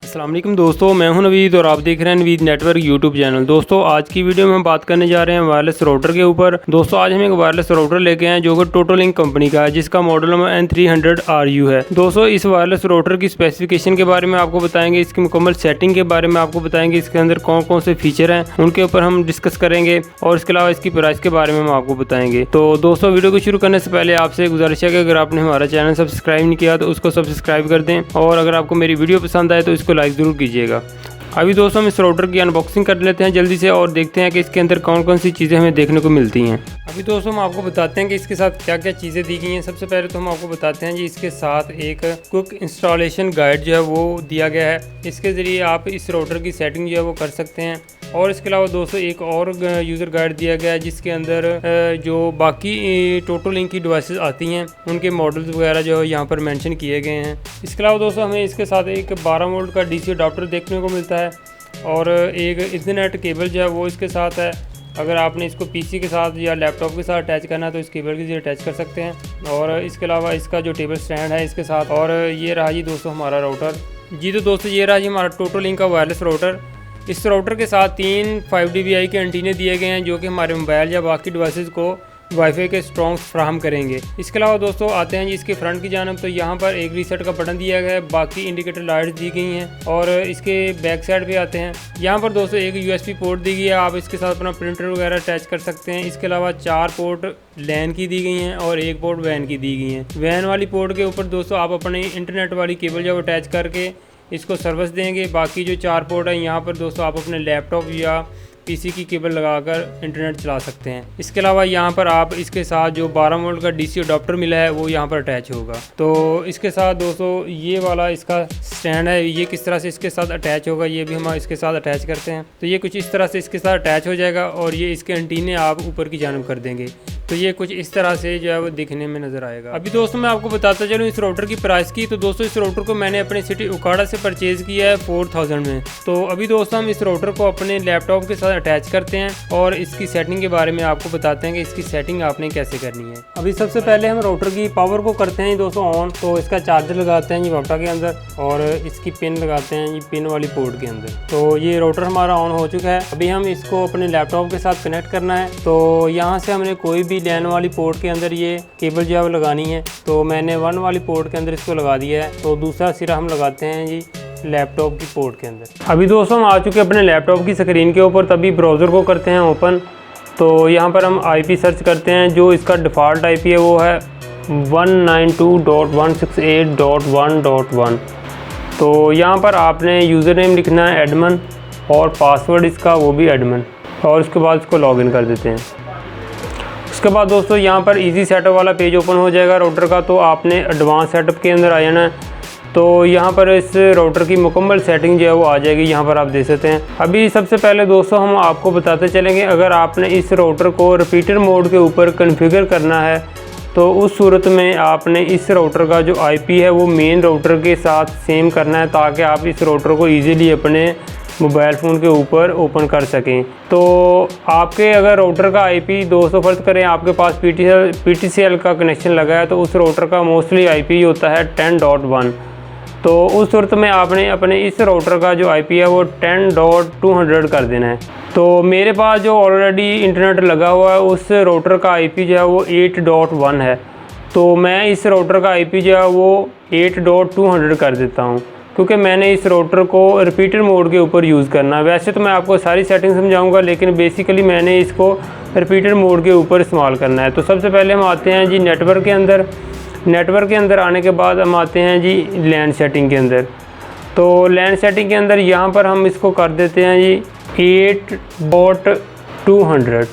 अस्सलाम वालेकुम दोस्तों, मैं हूं नवीद और आप देख रहे हैं नवीद नेटवर्क यूट्यूब चैनल। दोस्तों आज की वीडियो में हम बात करने जा रहे हैं वायरलेस राउटर के ऊपर। दोस्तों आज हम एक वायरलेस राउटर लेके आए जो कि टोटोलिंक कंपनी का है, जिसका मॉडल नंबर N300RU है। दोस्तों इस वायरलेस राउटर की स्पेसिफिकेशन के बारे में आपको बताएंगे, इसकी मुकम्मल सेटिंग के बारे में आपको बताएंगे, इसके अंदर कौन कौन से फीचर हैं उनके ऊपर हम डिस्कस करेंगे और इसके अलावा इसकी प्राइस के बारे में हम आपको बताएंगे। तो दोस्तों वीडियो को शुरू करने से पहले आपसे गुजारिश है कि अगर आपने हमारा चैनल सब्सक्राइब नहीं किया तो उसको सब्सक्राइब कर दें और अगर आपको मेरी वीडियो पसंद आए तो इसको लाइक ज़रूर कीजिएगा। अभी दोस्तों हम इस राउटर की अनबॉक्सिंग कर लेते हैं जल्दी से और देखते हैं कि इसके अंदर कौन कौन सी चीज़ें हमें देखने को मिलती हैं। अभी दोस्तों हम आपको बताते हैं कि इसके साथ क्या क्या चीज़ें दी गई हैं। सबसे पहले तो हम आपको बताते हैं जी इसके साथ एक क्विक इंस्टॉलेशन गाइड जो है वो दिया गया है। इसके ज़रिए आप इस राउटर की सेटिंग जो है वो कर सकते हैं। और इसके अलावा दोस्तों एक और यूज़र गाइड दिया गया है जिसके अंदर जो बाकी टोटोलिंक की डिवाइसेस आती हैं उनके मॉडल्स वगैरह जो है यहाँ पर मेंशन किए गए हैं। इसके अलावा दोस्तों हमें इसके साथ एक 12 वोल्ट का DC अडाप्टर देखने को मिलता है और एक इथरनेट केबल जो है वो इसके साथ है। अगर आपने इसको PC के साथ या लैपटॉप के साथ अटैच करना है तो इस केबल के जरिए अटैच कर सकते हैं। और इसके अलावा इसका जो टेबल स्टैंड है इसके साथ। और ये रहा जी दोस्तों हमारा राउटर। जी तो दोस्तों ये रहा जी हमारा टोटोलिंक का वायरलेस राउटर। इस राउटर के साथ 3 5dBi के एंटीने दिए गए हैं जो कि हमारे मोबाइल या बाकी डिवाइसेस को वाईफाई के स्ट्रॉन्ग फ्राहम करेंगे। इसके अलावा दोस्तों आते हैं जी इसके फ्रंट की जानब। तो यहाँ पर एक रीसेट का बटन दिया गया है, बाकी इंडिकेटर लाइट्स दी गई हैं। और इसके बैक साइड पे आते हैं, यहाँ पर दोस्तों एक USB पोर्ट दी गई है, आप इसके साथ अपना प्रिंटर वगैरह अटैच कर सकते हैं। इसके अलावा 4 पोर्ट लैन की दी गई हैं और 1 पोर्ट वैन की दी गई हैं। वैन वाली पोर्ट के ऊपर दोस्तों आप अपने इंटरनेट वाली केबल जब अटैच करके इसको सर्विस देंगे। बाकी जो 4 पोर्ट है यहाँ पर दोस्तों आप अपने लैपटॉप या PC की केबल लगाकर इंटरनेट चला सकते हैं। इसके अलावा यहाँ पर आप इसके साथ जो 12 वोल्ट का DC अडाप्टर मिला है वो यहाँ पर अटैच होगा। तो इसके साथ दोस्तों ये वाला इसका स्टैंड है, ये किस तरह से इसके साथ अटैच होगा ये भी हम इसके साथ अटैच करते हैं। तो ये कुछ इस तरह से इसके साथ अटैच हो जाएगा और ये इसके एंटीने आप ऊपर की जानब कर देंगे। तो ये कुछ इस तरह से जो है वो दिखने में नज़र आएगा। अभी दोस्तों मैं आपको बताता चलूँ इस राउटर की प्राइस की। तो दोस्तों इस राउटर को मैंने अपने सिटी उकाड़ा से परचेज़ किया है 4000 में। तो अभी दोस्तों हम इस राउटर को अपने लैपटॉप के साथ अटैच करते हैं और इसकी सेटिंग के बारे में आपको बताते हैं कि इसकी सेटिंग आपने कैसे करनी है। अभी सबसे पहले हम राउटर की पावर को करते हैं दोस्तों ऑन। तो इसका चार्जर लगाते हैं ये राउटर के अंदर और इसकी पिन लगाते हैं ये पिन वाली पोर्ट के अंदर। तो ये राउटर हमारा ऑन हो चुका है। अभी हम इसको अपने लैपटॉप के साथ कनेक्ट करना है। तो यहाँ से हमने कोई भी लैन वाली पोर्ट के अंदर ये केबल जो है वो लगानी है। तो मैंने 1 वाली पोर्ट के अंदर इसको लगा दिया है। तो दूसरा सिरा हम लगाते हैं जी लैपटॉप की पोर्ट के अंदर। अभी दोस्तों हम आ चुके हैं अपने लैपटॉप की स्क्रीन के ऊपर। तभी ब्राउज़र को करते हैं ओपन। तो यहाँ पर हम IP सर्च करते हैं। जो इसका डिफ़ॉल्ट IP है वो है 192.168.1.1। तो यहाँ पर आपने यूज़र नेम लिखना है एडमन और पासवर्ड इसका वो भी एडमन और उसके बाद इसको लॉगिन कर देते हैं। उसके बाद दोस्तों यहाँ पर इजी सेटअप वाला पेज ओपन हो जाएगा राउटर का। तो आपने एडवांस सेटअप के अंदर आ जाना है। तो यहाँ पर इस राउटर की मुकम्मल सेटिंग जो है वो आ जाएगी, यहाँ पर आप देख सकते हैं। अभी सबसे पहले दोस्तों हम आपको बताते चलेंगे, अगर आपने इस राउटर को रिपीटर मोड के ऊपर कॉन्फ़िगर करना है तो उस सूरत में आपने इस राउटर का जो IP है वो मेन राउटर के साथ सेम करना है ताकि आप इस राउटर को ईज़िली अपने मोबाइल फ़ोन के ऊपर ओपन कर सकें। तो आपके अगर राउटर का IP 200 फर्ज करें आपके पास PTCL का कनेक्शन लगा है तो उस राउटर का मोस्टली IP होता है 10.1। तो उस सूरत में आपने अपने इस राउटर का जो IP है वो 10.200 कर देना है। तो मेरे पास जो ऑलरेडी इंटरनेट लगा हुआ है उस राउटर का IP जो है वो 8.1 है। तो मैं इस राउटर का IP जो है वो 8.200 कर देता हूँ क्योंकि मैंने इस राउटर को रिपीटर मोड के ऊपर यूज़ करना है। वैसे तो मैं आपको सारी सेटिंग समझाऊंगा लेकिन बेसिकली मैंने इसको रिपीटर मोड के ऊपर इस्तेमाल करना है। तो सबसे पहले हम आते हैं जी नेटवर्क के अंदर। नेटवर्क के अंदर आने के बाद हम आते हैं जी लैन सेटिंग के अंदर। तो लैन सेटिंग के अंदर यहाँ पर हम इसको कर देते हैं जी 8.200।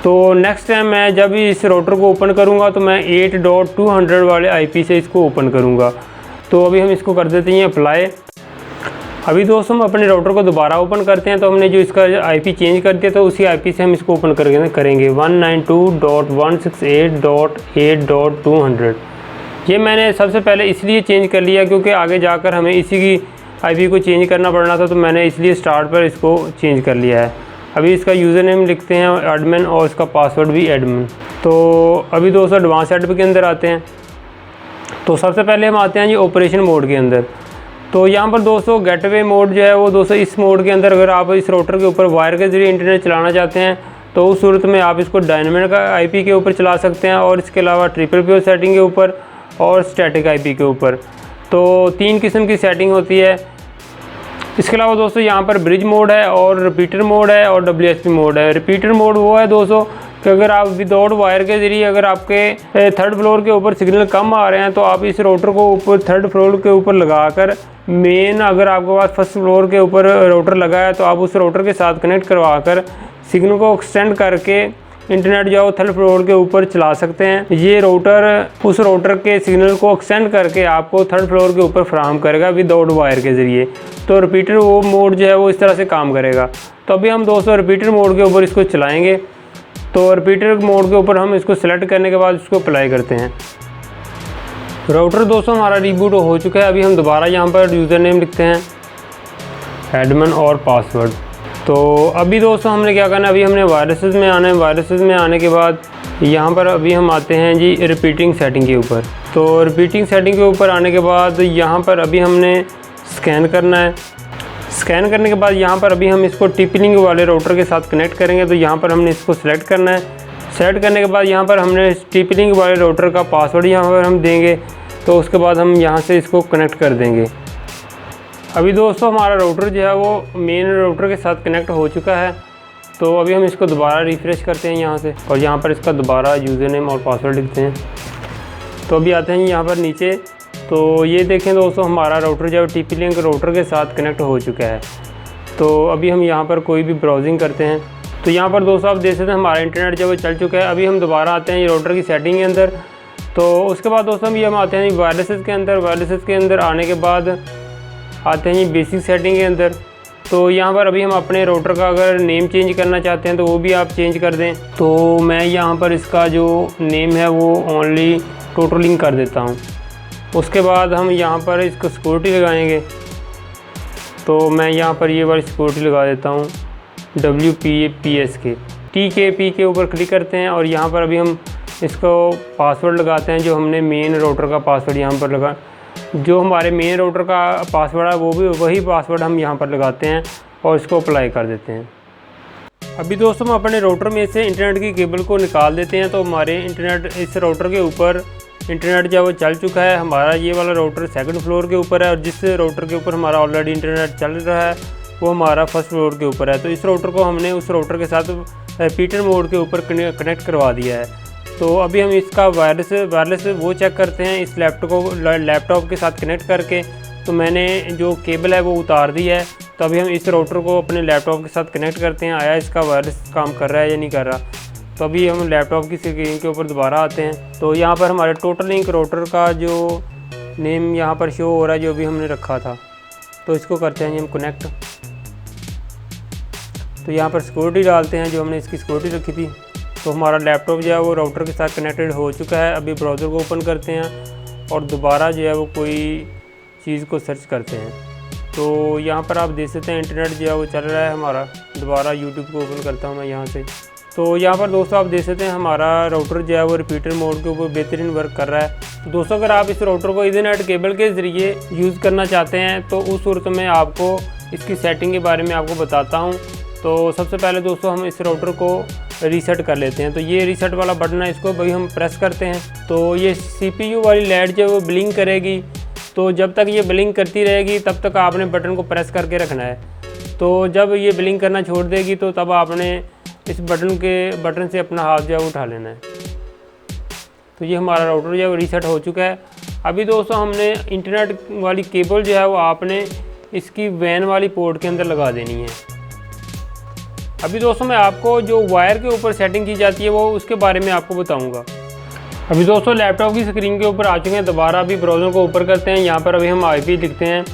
तो नेक्स्ट टाइम मैं जब इस राउटर को ओपन करूँगा तो मैं 8.200 वाले IP से इसको ओपन करूँगा। तो अभी हम इसको कर देते हैं अप्लाई। अभी दोस्तों हम अपने राउटर को दोबारा ओपन करते हैं। तो हमने जो इसका IP चेंज कर दिया तो उसी IP से हम इसको ओपन करेंगे 192.168.8.200। ये मैंने सबसे पहले इसलिए चेंज कर लिया क्योंकि आगे जाकर हमें इसी की IP को चेंज करना पड़ना था। तो मैंने इसलिए स्टार्ट पर इसको चेंज कर लिया है। अभी इसका यूज़र नेम लिखते हैं एडमिन और इसका पासवर्ड भी एडमिन। तो अभी दोस्तों एडवांस सेटअप के अंदर आते हैं। तो सबसे पहले हम आते हैं जी ऑपरेशन मोड के अंदर। तो यहाँ पर दोस्तों गेटवे मोड जो है वो दोस्तों इस मोड के अंदर अगर आप इस राउटर के ऊपर वायर के ज़रिए इंटरनेट चलाना चाहते हैं तो उस सूरत में आप इसको डायनामिक आईपी के ऊपर चला सकते हैं, और इसके अलावा ट्रिपल पी सेटिंग के ऊपर और स्टैटिक आईपी के ऊपर। तो 3 किस्म की सेटिंग होती है। इसके अलावा दोस्तों यहाँ पर ब्रिज मोड है और रिपीटर मोड है और WSP मोड है। रिपीटर मोड वो है दोस्तों कि अगर आप विदाउट वायर के ज़रिए अगर आपके 3rd फ्लोर के ऊपर सिग्नल कम आ रहे हैं तो आप इस राउटर को ऊपर 3rd फ्लोर के ऊपर लगाकर मेन, अगर आपके पास 1st फ्लोर के ऊपर राउटर लगा है तो आप उस राउटर के साथ कनेक्ट करवा कर सिग्नल को एक्सटेंड करके इंटरनेट जो है 3rd फ्लोर के ऊपर चला सकते हैं। ये राउटर उस राउटर के सिग्नल को एक्सटेंड करके आपको 3rd फ्लोर के ऊपर फराहम करेगा विदाउट वायर के ज़रिए। तो रिपीटर वो मोड जो है वो इस तरह से काम करेगा। तो अभी हम दोस्तों रिपीटर मोड के ऊपर इसको चलाएँगे। तो रिपीटर मोड के ऊपर हम इसको सेलेक्ट करने के बाद इसको अप्लाई करते हैं। राउटर दोस्तों हमारा रिबूट हो चुका है। अभी हम दोबारा यहाँ पर यूज़र नेम लिखते हैं एडमिन और पासवर्ड। तो अभी दोस्तों हमने क्या करना है, अभी हमने वायरसेस में आना है। वायरसेस में आने के बाद यहाँ पर अभी हम आते हैं जी रिपीटिंग सेटिंग के ऊपर। तो रिपीटिंग सेटिंग के ऊपर आने के बाद यहाँ पर अभी हमने स्कैन करना है। स्कैन करने के बाद यहाँ पर अभी हम इसको टीपी-लिंक वाले राउटर के साथ कनेक्ट करेंगे। तो यहाँ पर हमने इसको सिलेक्ट करना है। सेलेक्ट करने के बाद यहाँ पर हमने टीपी-लिंक वाले राउटर का पासवर्ड यहाँ पर हम देंगे। तो उसके बाद हम यहाँ से इसको कनेक्ट कर देंगे। अभी दोस्तों हमारा राउटर जो है वो मेन राउटर के साथ कनेक्ट हो चुका है। तो अभी हम इसको दोबारा रिफ़्रेश करते हैं यहाँ से, और यहाँ पर इसका दोबारा यूज़र नेम और पासवर्ड लिखते हैं। तो अभी आते हैं यहाँ पर नीचे। तो ये देखें दोस्तों हमारा राउटर जो है टीपी-लिंक राउटर के साथ कनेक्ट हो चुका है। तो अभी हम यहाँ पर कोई भी ब्राउजिंग करते हैं। तो यहाँ पर दोस्तों आप देख सकते हैं हमारा इंटरनेट जो है चल चुका है। अभी हम दोबारा आते हैं ये राउटर की सेटिंग के अंदर। तो उसके बाद दोस्तों हम आते हैं वायरलेसेस के अंदर। वायरलेसेस के अंदर आने के बाद आते हैं ये बेसिक सेटिंग के अंदर। तो यहाँ पर अभी हम अपने राउटर का अगर नेम चेंज करना चाहते हैं तो वो भी आप चेंज कर दें। तो मैं यहाँ पर इसका जो नेम है वो ओनली टोटलिंक कर देता हूँ। उसके बाद हम यहाँ पर इसको सिक्योरिटी लगाएंगे। तो मैं यहाँ पर ये वाली सिक्योरिटी लगा देता हूँ WPAPS के TKP के ऊपर क्लिक करते हैं, और यहाँ पर अभी हम इसको पासवर्ड लगाते हैं जो हमने मेन राउटर का पासवर्ड यहाँ पर लगा, जो हमारे मेन राउटर का पासवर्ड है वो भी वही पासवर्ड हम यहाँ पर लगाते हैं और इसको अप्लाई कर देते हैं। अभी दोस्तों हम अपने राउटर में से इंटरनेट की केबल को निकाल देते हैं। तो हमारे इंटरनेट इस राउटर के ऊपर इंटरनेट जो है वो चल चुका है। हमारा ये वाला राउटर 2nd फ्लोर के ऊपर है, और जिस राउटर के ऊपर हमारा ऑलरेडी इंटरनेट चल रहा है वो हमारा 1st फ्लोर के ऊपर है। तो इस राउटर को हमने उस राउटर के साथ रिपीटर मोड के ऊपर कनेक्ट करवा दिया है। तो अभी हम इसका वायरलेस वो चेक करते हैं इस लैपटॉप के साथ कनेक्ट करके। तो मैंने जो केबल है वो उतार दी है। तो अभी हम इस राउटर को अपने लैपटॉप के साथ कनेक्ट करते हैं, आया इसका वायरलेस काम कर रहा है या नहीं कर रहा। तो अभी हम लैपटॉप की स्क्रीन के ऊपर दोबारा आते हैं। तो यहाँ पर हमारे टोटलिंक राउटर का जो नेम यहाँ पर शो हो रहा है जो भी हमने रखा था, तो इसको करते हैं हम कनेक्ट। तो यहाँ पर सिक्योरिटी डालते हैं जो हमने इसकी सिक्योरिटी रखी थी। तो हमारा लैपटॉप जो है वो राउटर के साथ कनेक्टेड हो चुका है। अभी ब्राउज़र को ओपन करते हैं और दोबारा जो है वो कोई चीज़ को सर्च करते हैं। तो यहाँ पर आप देख सकते हैं इंटरनेट जो है वो चल रहा है हमारा। दोबारा यूट्यूब को ओपन करता हूँ मैं यहाँ से। तो यहाँ पर दोस्तों आप देख सकते हैं हमारा राउटर जो है वो रिपीटर मोड के ऊपर बेहतरीन वर्क कर रहा है। तो दोस्तों अगर आप इस राउटर को ईथरनेट केबल के ज़रिए यूज़ करना चाहते हैं तो उस सूरत में आपको इसकी सेटिंग के बारे में आपको बताता हूँ। तो सबसे पहले दोस्तों हम इस राउटर को रीसेट कर लेते हैं। तो ये रीसेट वाला बटन है, इसको भाई हम प्रेस करते हैं। तो ये CPU वाली लाइट जो है वो ब्लिंक करेगी। तो जब तक ये ब्लिंक करती रहेगी तब तक आपने बटन को प्रेस करके रखना है। तो जब ये ब्लिंक करना छोड़ देगी तो तब आपने इस बटन से अपना हाथ जो है उठा लेना है। तो ये हमारा राउटर जो है वो रीसेट हो चुका है। अभी दोस्तों हमने इंटरनेट वाली केबल जो है वो आपने इसकी वैन वाली पोर्ट के अंदर लगा देनी है। अभी दोस्तों मैं आपको जो वायर के ऊपर सेटिंग की जाती है वो उसके बारे में आपको बताऊंगा। अभी दोस्तों लैपटॉप की स्क्रीन के ऊपर आ चुके हैं। दोबारा अभी ब्राउज़र को ऊपर करते हैं। यहाँ पर अभी हम IP लिखते हैं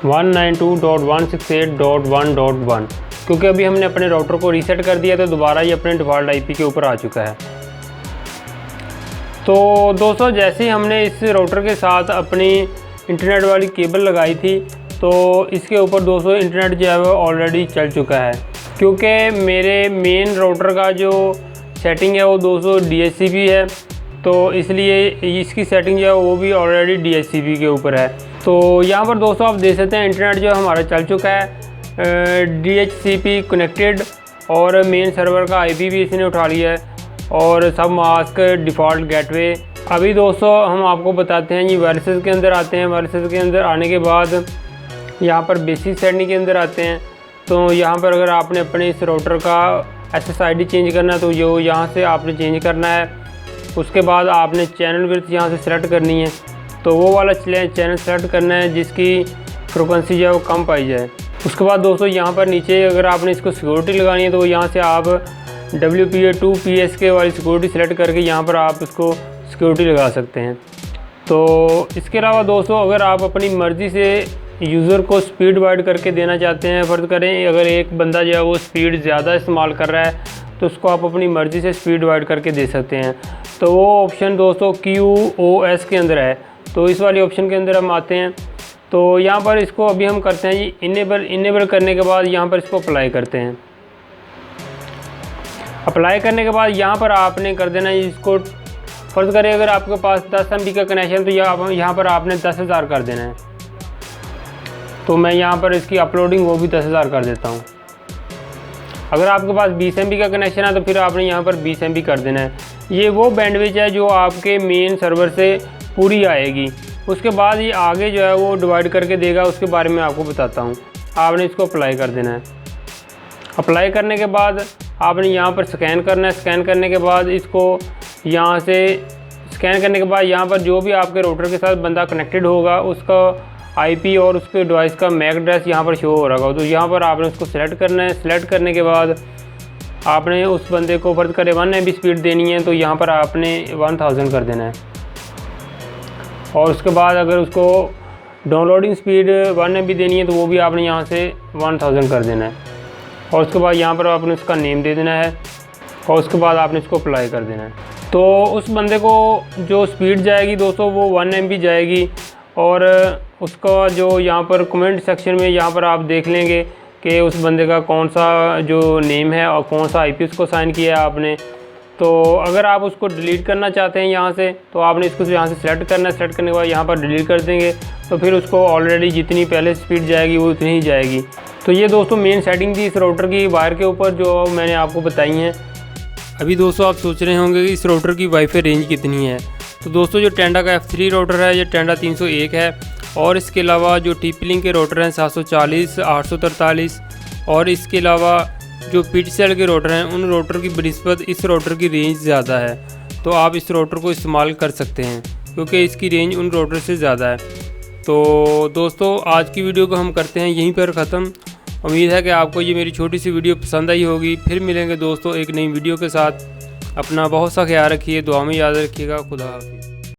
192.168.1.1, क्योंकि अभी हमने अपने राउटर को रीसेट कर दिया तो दोबारा ये अपने डिफ़ॉल्ट IP के ऊपर आ चुका है। तो दोस्तों जैसे ही हमने इस राउटर के साथ अपनी इंटरनेट वाली केबल लगाई थी तो इसके ऊपर दोस्तों इंटरनेट जो है वो ऑलरेडी चल चुका है। क्योंकि मेरे मेन राउटर का जो सेटिंग है वो दोस्तों DHCP है, तो इसलिए इसकी सेटिंग जो है वो भी ऑलरेडी DHCP के ऊपर है। तो यहाँ पर दोस्तों आप देख सकते हैं इंटरनेट जो हमारा चल चुका है, DHCP कनेक्टेड और मेन सर्वर का IP भी इसने उठा लिया है और सब मास्क डिफ़ॉल्ट गेटवे। अभी दोस्तों हम आपको बताते हैं, ये वायरसेस के अंदर आते हैं। वायरसेस के अंदर आने के बाद यहाँ पर बेसिक सेटिंग के अंदर आते हैं। तो यहाँ पर अगर आपने अपने इस राउटर का SSID चेंज करना है तो जो यहाँ से आपने चेंज करना है। उसके बाद आपने चैनल विड्थ यहाँ से सेलेक्ट करनी है, तो वो वाला चैनल सेलेक्ट करना है जिसकी फ्रिक्वेंसी जो है वो कम पाई जाए। उसके बाद दोस्तों यहाँ पर नीचे अगर आपने इसको सिक्योरिटी लगानी है तो यहाँ से आप WPA2 PSK वाली सिक्योरिटी सेलेक्ट करके यहाँ पर आप इसको सिक्योरिटी लगा सकते हैं। तो इसके अलावा दोस्तों अगर आप अपनी मर्ज़ी से यूज़र को स्पीड डिवाइड करके देना चाहते हैं, फ़र्ज़ करें अगर एक बंदा जो है वो स्पीड ज़्यादा इस्तेमाल कर रहा है तो उसको आप अपनी मर्ज़ी से स्पीड डिवाइड करके दे सकते हैं। तो वो ऑप्शन दोस्तों QoS के अंदर है। तो इस वाली ऑप्शन के अंदर हम आते हैं। तो यहाँ पर इसको अभी हम करते हैं जी इनेबल करने के बाद यहाँ पर इसको अप्लाई करते हैं। अप्लाई करने के बाद यहाँ पर आपने कर देना इसको, फ़र्ज़ करें अगर आपके पास 10 MB का कनेक्शन तो यहाँ पर आपने 10,000 कर देना है। तो मैं यहाँ पर इसकी अपलोडिंग वो भी 10,000 कर देता हूँ। अगर आपके पास 20 MB का कनेक्शन है तो फिर आपने यहाँ पर 20 MB कर देना है। ये वो बैंडविड्थ है जो आपके मेन सर्वर से पूरी आएगी। उसके बाद ये आगे जो है वो डिवाइड करके देगा, उसके बारे में आपको बताता हूँ। आपने इसको अप्लाई कर देना है। अप्लाई करने के बाद आपने यहाँ पर स्कैन करना है। स्कैन करने के बाद इसको यहाँ से स्कैन करने के बाद यहाँ पर जो भी आपके राउटर के साथ बंदा कनेक्टेड होगा उसका IP और उसके डिवाइस का MAC एड्रेस यहाँ पर शो हो रहा होगा। तो यहाँ पर आपने उसको सेलेक्ट करना है। सेलेक्ट करने के बाद आपने उस बंदे को फ़र्ज़ करें 1 MB स्पीड देनी है तो यहाँ पर आपने 1000 कर देना है। और उसके बाद अगर उसको डाउनलोडिंग स्पीड 1 MB देनी है तो वो भी आपने यहाँ से 1000 कर देना है। और उसके बाद यहाँ पर आपने उसका नेम दे देना है और उसके बाद आपने इसको अप्लाई कर देना है। तो उस बंदे को जो स्पीड जाएगी दोस्तों वो 1 MB जाएगी। और उसका जो यहाँ पर कमेंट सेक्शन में यहाँ पर आप देख लेंगे कि उस बंदे का कौन सा जो नेम है और कौन सा IP उसको साइन किया है आपने। तो अगर आप उसको डिलीट करना चाहते हैं यहाँ से तो आपने इसको यहाँ से सेलेक्ट करना है। सेलेक्ट करने के बाद यहाँ पर डिलीट कर देंगे तो फिर उसको ऑलरेडी जितनी पहले स्पीड जाएगी वो उतनी ही जाएगी। तो ये दोस्तों मेन सेटिंग थी इस राउटर की वायर के ऊपर जो मैंने आपको बताई हैं। अभी दोस्तों आप सोच रहे होंगे कि इस राउटर की वाईफाई रेंज कितनी है। तो दोस्तों जो टेंडा का F3 राउटर है ये टेंडा 301 है और इसके अलावा जो TP-Link के राउटर हैं 740, 843 और इसके अलावा जो PTCL के राउटर हैं उन राउटर की बनिस्बत इस राउटर की रेंज ज़्यादा है। तो आप इस राउटर को इस्तेमाल कर सकते हैं क्योंकि इसकी रेंज उन राउटर से ज़्यादा है। तो दोस्तों आज की वीडियो को हम करते हैं यहीं पर ख़त्म। उम्मीद है कि आपको ये मेरी छोटी सी वीडियो पसंद आई होगी। फिर मिलेंगे दोस्तों एक नई वीडियो के साथ। अपना बहुत सा ख्याल रखिए, दुआ में याद रखिएगा। खुदा हाफिज़।